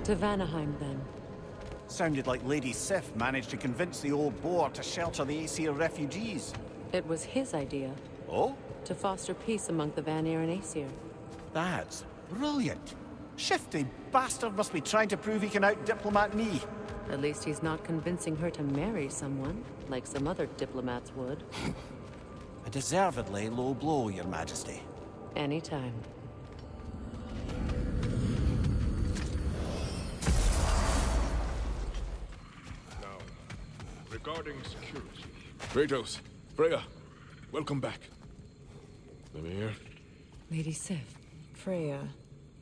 To Vanaheim, then. Sounded like Lady Sif managed to convince the old boar to shelter the Aesir refugees. It was his idea. Oh? To foster peace among the Vanir and Aesir. That's brilliant. Shifty bastard must be trying to prove he can out-diplomat me. At least he's not convincing her to marry someone, like some other diplomats would. A deservedly low blow, Your Majesty. Anytime. Now, regarding security. Kratos, Freya, welcome back. Mimir? Lady Sif, Freya,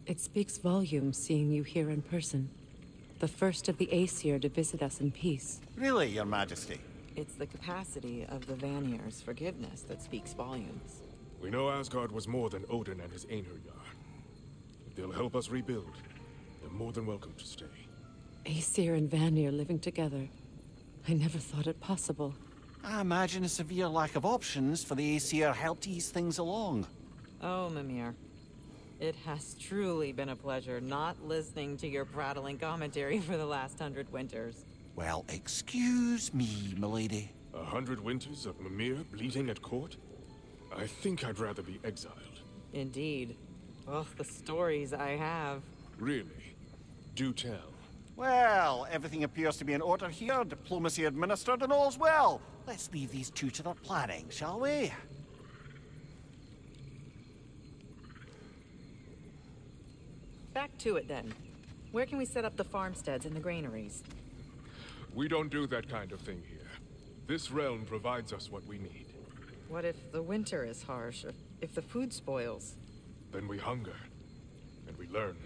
it speaks volumes seeing you here in person. The first of the Aesir to visit us in peace. Really, Your Majesty? It's the capacity of the Vanir's forgiveness that speaks volumes. We know Asgard was more than Odin and his Einherjar. If they'll help us rebuild, they're more than welcome to stay. Aesir and Vanir living together. I never thought it possible. I imagine a severe lack of options for the Aesir helped ease things along. Oh, Mimir. It has truly been a pleasure not listening to your prattling commentary for the last 100 winters. Well, excuse me, milady. 100 winters of Mimir bleeding at court? I think I'd rather be exiled. Indeed. Oh, the stories I have. Really? Do tell. Well, everything appears to be in order here, diplomacy administered, and all's well. Let's leave these two to their planning, shall we? Back to it then. Where can we set up the farmsteads and the granaries? We don't do that kind of thing here. This realm provides us what we need. What if the winter is harsh, or if the food spoils? Then we hunger, and we learn.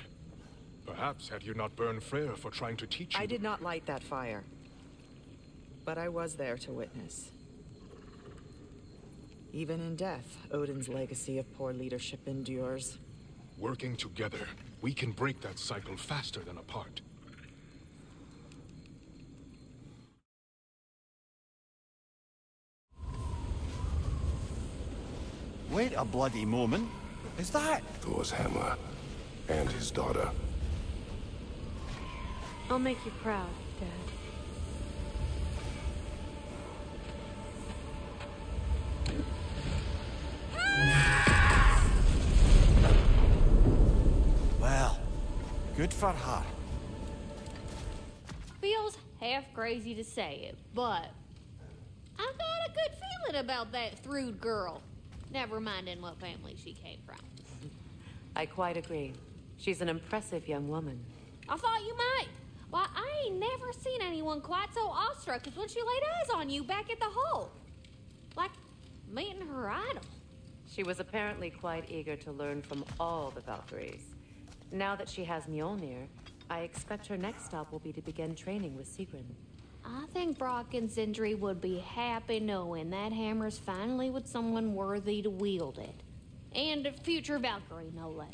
Perhaps had you not burned Freyr for trying to teach you... I did not light that fire. But I was there to witness. Even in death, Odin's legacy of poor leadership endures. Working together, we can break that cycle faster than apart. Wait a bloody moment. Is that... Thor's hammer. And his daughter. I'll make you proud, Dad. Well, good for her. Feels half crazy to say it, but I got a good feeling about that Thrud girl. Never minding what family she came from. I quite agree. She's an impressive young woman. I thought you might. Why, I ain't never seen anyone quite so awestruck as when she laid eyes on you back at the hole. Like meeting her idol. She was apparently quite eager to learn from all the Valkyries. Now that she has Mjolnir, I expect her next stop will be to begin training with Sigrun. I think Brock and Sindri would be happy knowing that hammer's finally with someone worthy to wield it. And a future Valkyrie, no less.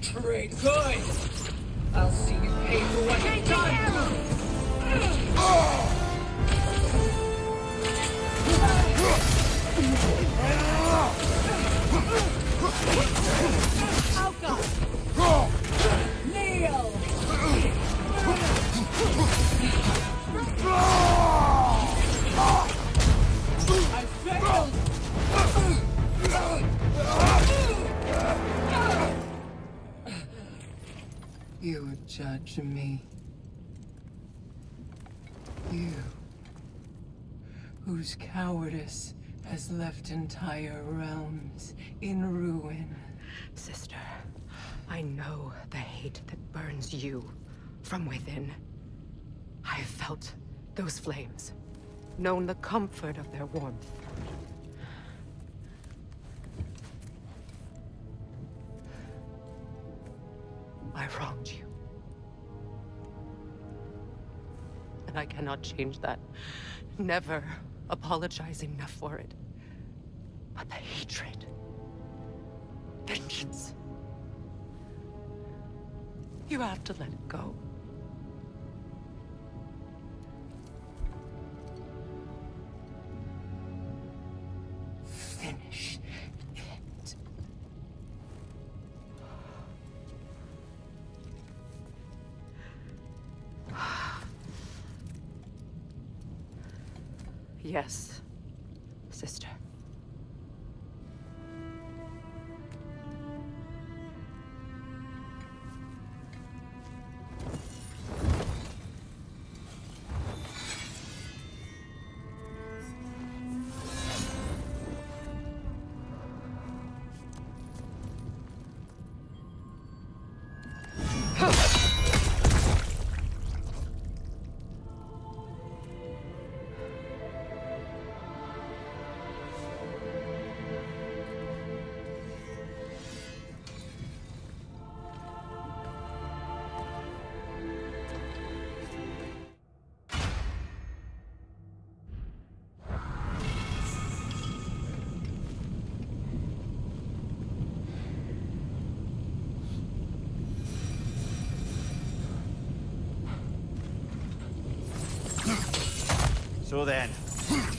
Trade good! I'll see you pay for what you've done! Kneel! I failed! You would judge me. You, whose cowardice has left entire realms in ruin. Sister, I know the hate that burns you from within. I have felt those flames, known the comfort of their warmth. I wronged you. And I cannot change that. Never apologize enough for it. But the hatred, vengeance, you have to let it go. Yes, sister. So then,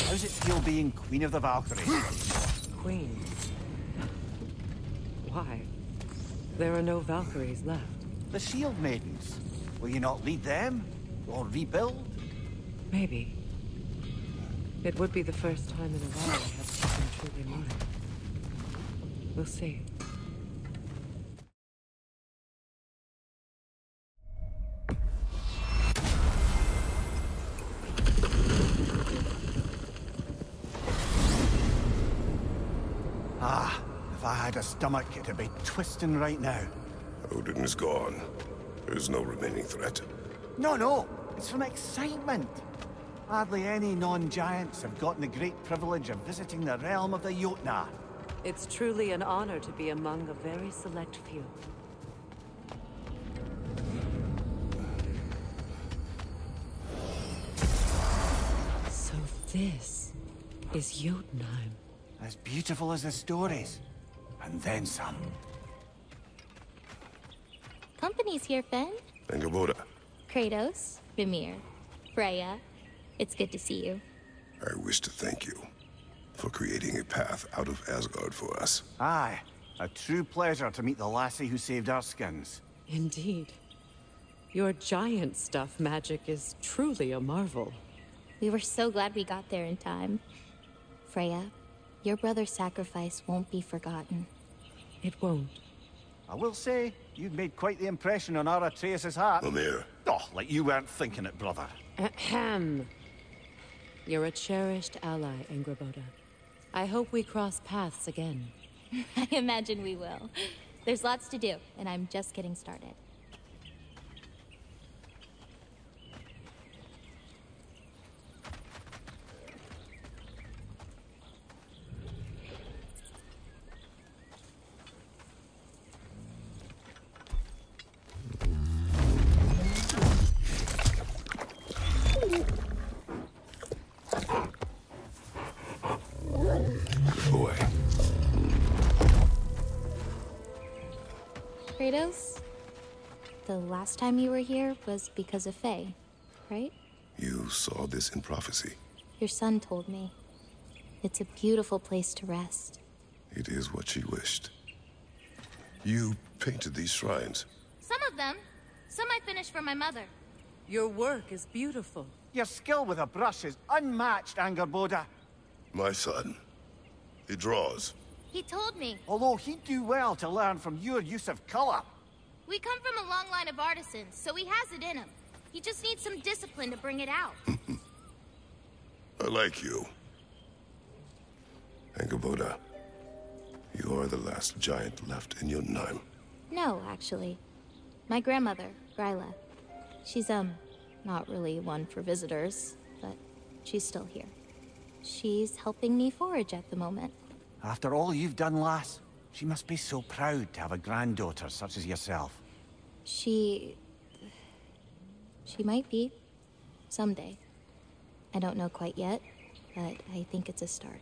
how's it feel being Queen of the Valkyries? Queen. Why? There are no Valkyries left. The Shield Maidens. Will you not lead them? Or rebuild? Maybe. It would be the first time in a while I have something truly mine. We'll see. Ah, if I had a stomach, it'd be twisting right now. Odin is gone. There's no remaining threat. No, it's from excitement. Hardly any non-giants have gotten the great privilege of visiting the realm of the Jotnar. It's truly an honor to be among a very select few. So this is Jotunheim. As beautiful as the stories. And then some. Company's here, Fen. Ангрбода. Kratos, Mimir, Freya. It's good to see you. I wish to thank you for creating a path out of Asgard for us. Aye, a true pleasure to meet the lassie who saved our skins. Indeed. Your giant stuff magic is truly a marvel. We were so glad we got there in time. Freya, your brother's sacrifice won't be forgotten. It won't. I will say, you've made quite the impression on our Atreus' heart. Mimir. Oh, like you weren't thinking it, brother. Ahem. You're a cherished ally, 앙그르보다. I hope we cross paths again. I imagine we will. There's lots to do, and I'm just getting started. Boy. Kratos, the last time you were here was because of Faye, right? You saw this in prophecy. Your son told me. It's a beautiful place to rest. It is what she wished. You painted these shrines. Some of them. Some I finished for my mother. Your work is beautiful. Your skill with a brush is unmatched, 앙그르보다. My son. He draws. He told me. Although he'd do well to learn from your use of color. We come from a long line of artisans, so he has it in him. He just needs some discipline to bring it out. I like you. Ангрбода, you are the last giant left in Jotunheim. No, actually. My grandmother, Gryla. She's, not really one for visitors, but she's still here. She's helping me forage at the moment. After all you've done, lass, she must be so proud to have a granddaughter such as yourself. She might be. Someday. I don't know quite yet, but I think it's a start.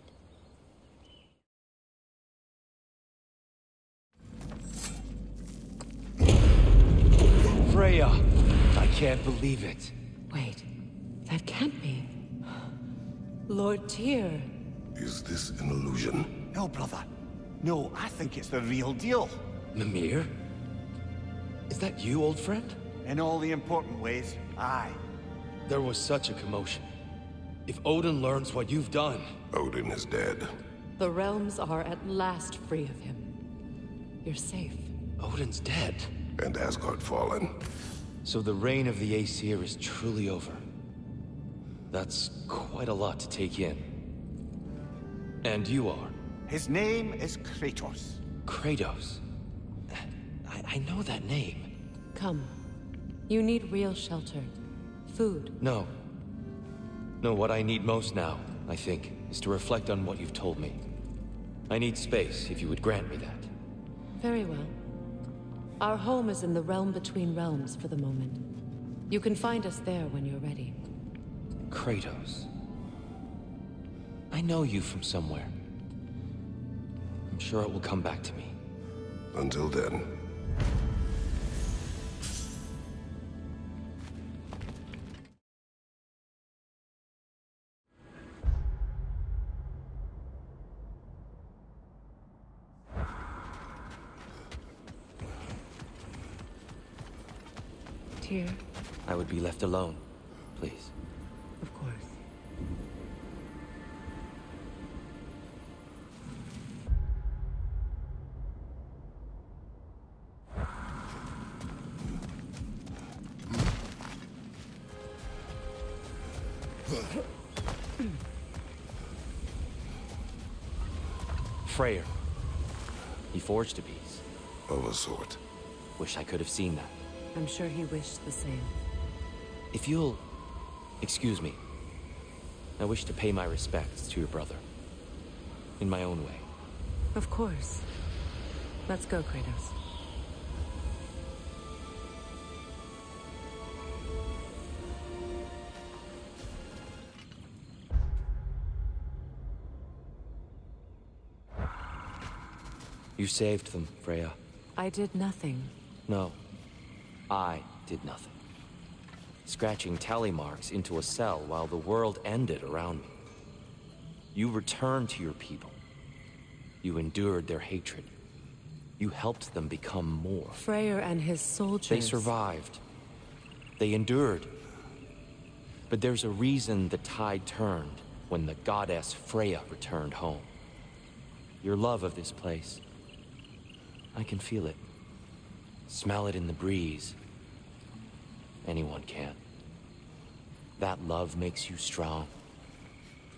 Freya! I can't believe it. Wait, that can't be. Lord Tyr. Is this an illusion? No, brother. No, I think it's the real deal. Mimir? Is that you, old friend? In all the important ways, aye. There was such a commotion. If Odin learns what you've done... Odin is dead. The realms are at last free of him. You're safe. Odin's dead. And Asgard fallen. So the reign of the Aesir is truly over. That's quite a lot to take in. And you are? His name is Kratos. Kratos? I know that name. Come. You need real shelter. Food. No. No, what I need most now, I think, is to reflect on what you've told me. I need space, if you would grant me that. Very well. Our home is in the realm between realms for the moment. You can find us there when you're ready. Kratos. I know you from somewhere. I'm sure it will come back to me. Until then. Tyr? I would be left alone, please. Of course. Freyr. He forged a piece. Of a sort. Wish I could have seen that. I'm sure he wished the same. If you'll... excuse me. I wish to pay my respects to your brother. In my own way. Of course. Let's go, Kratos. You saved them, Freya. I did nothing. No. I did nothing. Scratching tally marks into a cell while the world ended around me. You returned to your people. You endured their hatred. You helped them become more. Freyr and his soldiers... They survived. They endured. But there's a reason the tide turned when the goddess Freya returned home. Your love of this place. I can feel it. Smell it in the breeze. Anyone can. That love makes you strong.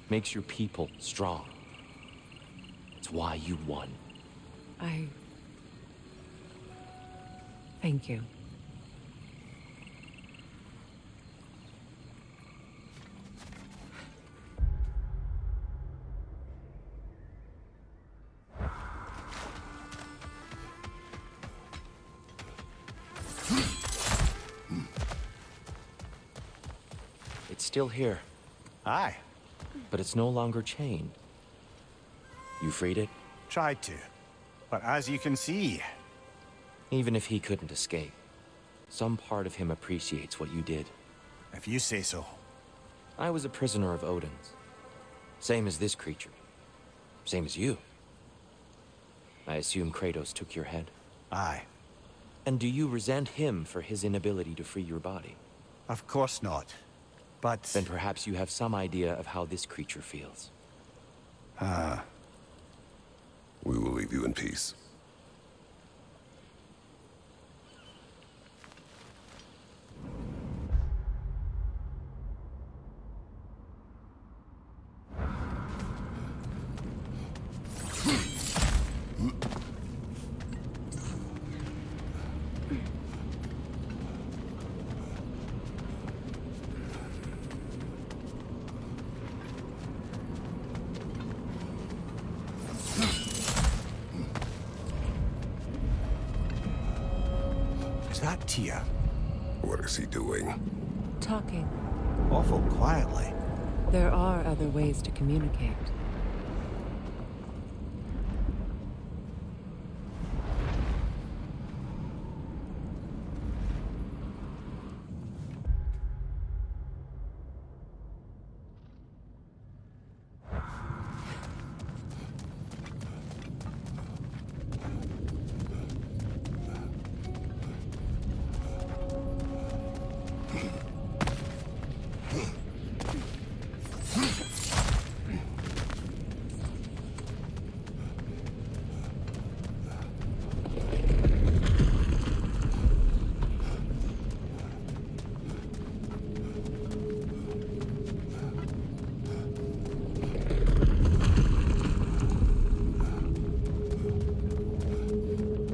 Makes your people strong. It's why you won. Thank you. It's still here. Aye. But it's no longer chained. You freed it? Tried to. But as you can see... Even if he couldn't escape, some part of him appreciates what you did. If you say so. I was a prisoner of Odin's. Same as this creature. Same as you. I assume Kratos took your head? Aye. And do you resent him for his inability to free your body? Of course not. But... Then perhaps you have some idea of how this creature feels. We will leave you in peace. Is that Tyr? What is he doing? Talking. Awful quietly. There are other ways to communicate.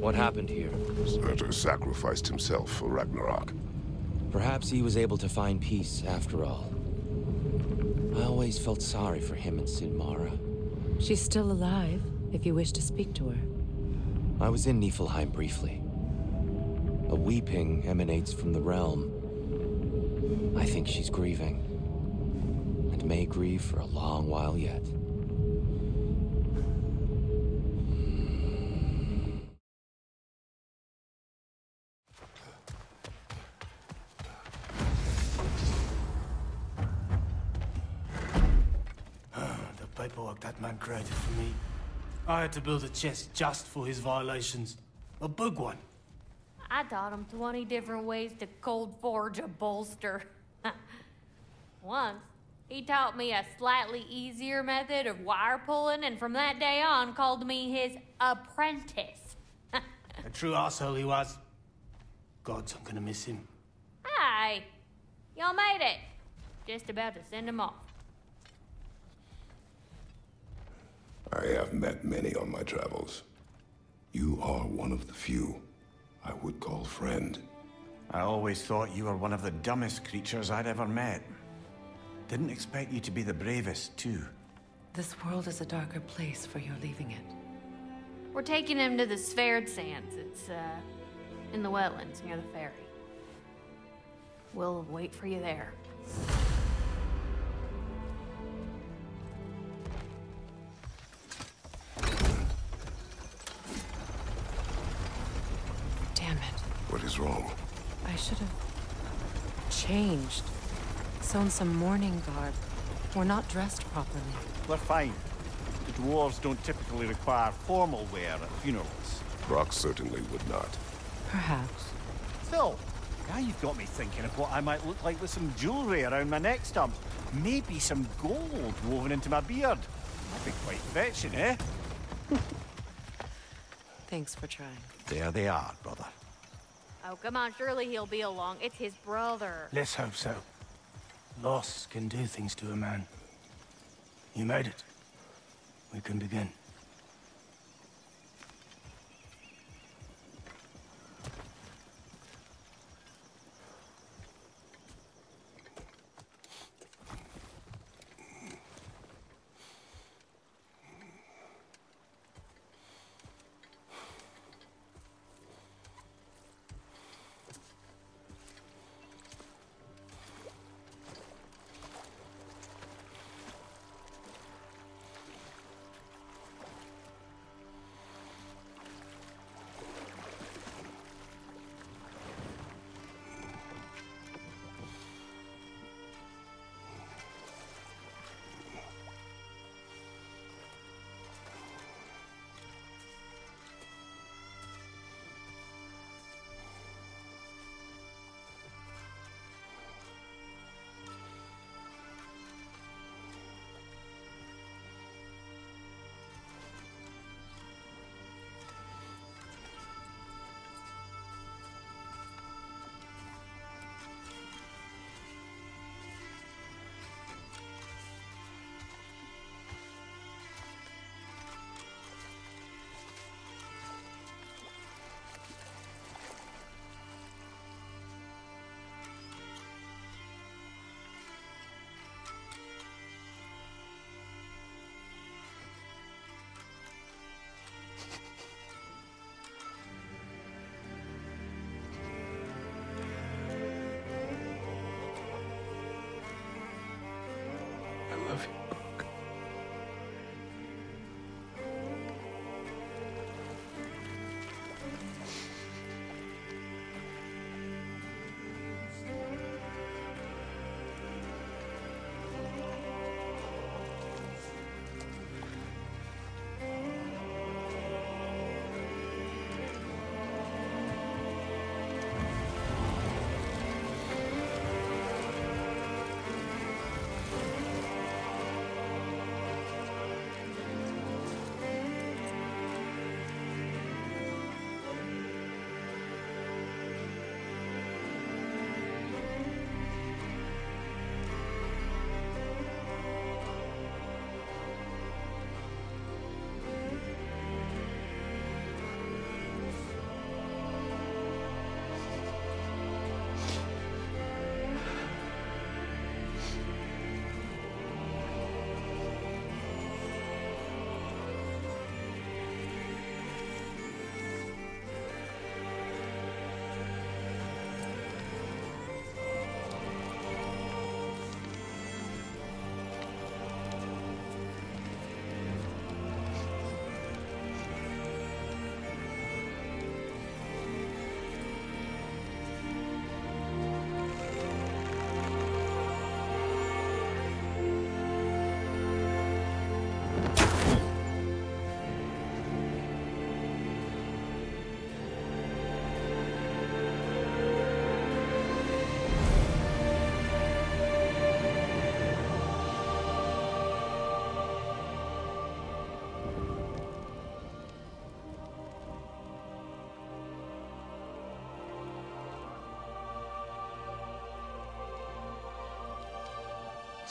What happened here? Surtur sacrificed himself for Ragnarok. Perhaps he was able to find peace after all. I always felt sorry for him and Silmara. She's still alive, if you wish to speak to her. I was in Niflheim briefly. A weeping emanates from the realm. I think she's grieving, and may grieve for a long while yet. The paperwork that man created for me. I had to build a chest just for his violations. A big one. I taught him 20 different ways to cold forge a bolster. Once, he taught me a slightly easier method of wire pulling, and from that day on called me his apprentice. A true asshole he was. Gods, I'm gonna miss him. Hi! Y'all made it. Just about to send him off. I have met many on my travels. You are one of the few I would call friend. I always thought you were one of the dumbest creatures I'd ever met. Didn't expect you to be the bravest, too. This world is a darker place for your leaving it. We're taking him to the Sverd Sands. It's, in the wetlands near the ferry. We'll wait for you there. Damn it. What is wrong? I should have changed. Sewn some mourning garb. We're not dressed properly. We're fine. The dwarves don't typically require formal wear at funerals. Brock certainly would not. Perhaps. Still, now you've got me thinking of what I might look like with some jewelry around my neck stump. Maybe some gold woven into my beard. That'd be quite fetching, eh? Thanks for trying. There they are, brother. Oh, come on, surely he'll be along. It's his brother. Let's hope so. Loss can do things to a man. You made it. We can begin. I love you, Brock.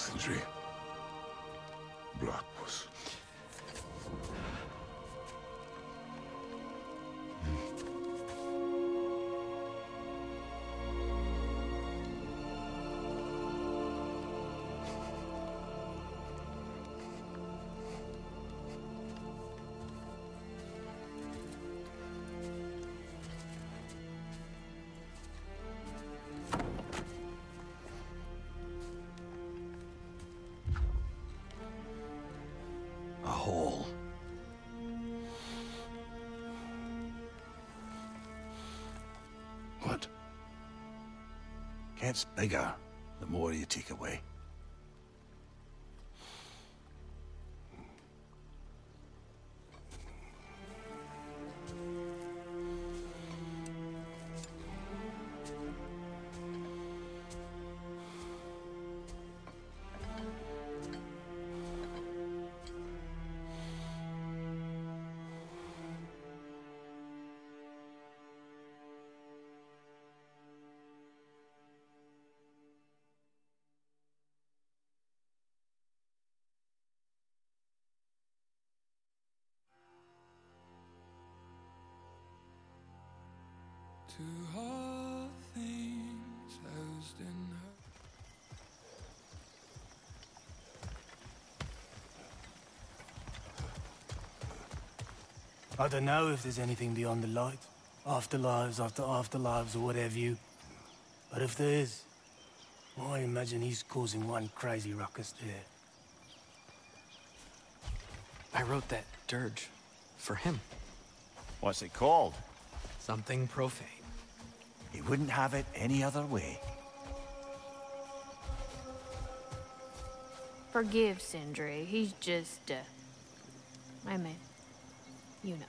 Sindri. Blackpuss. A hole. What? Gets bigger the more you take away. To all things housed in her. I don't know if there's anything beyond the light. Afterlives after afterlives or whatever you. But if there is, I imagine he's causing one crazy ruckus there. I wrote that dirge for him. What's it called? Something profane. He wouldn't have it any other way. Forgive Sindri. He's just, I mean, you know.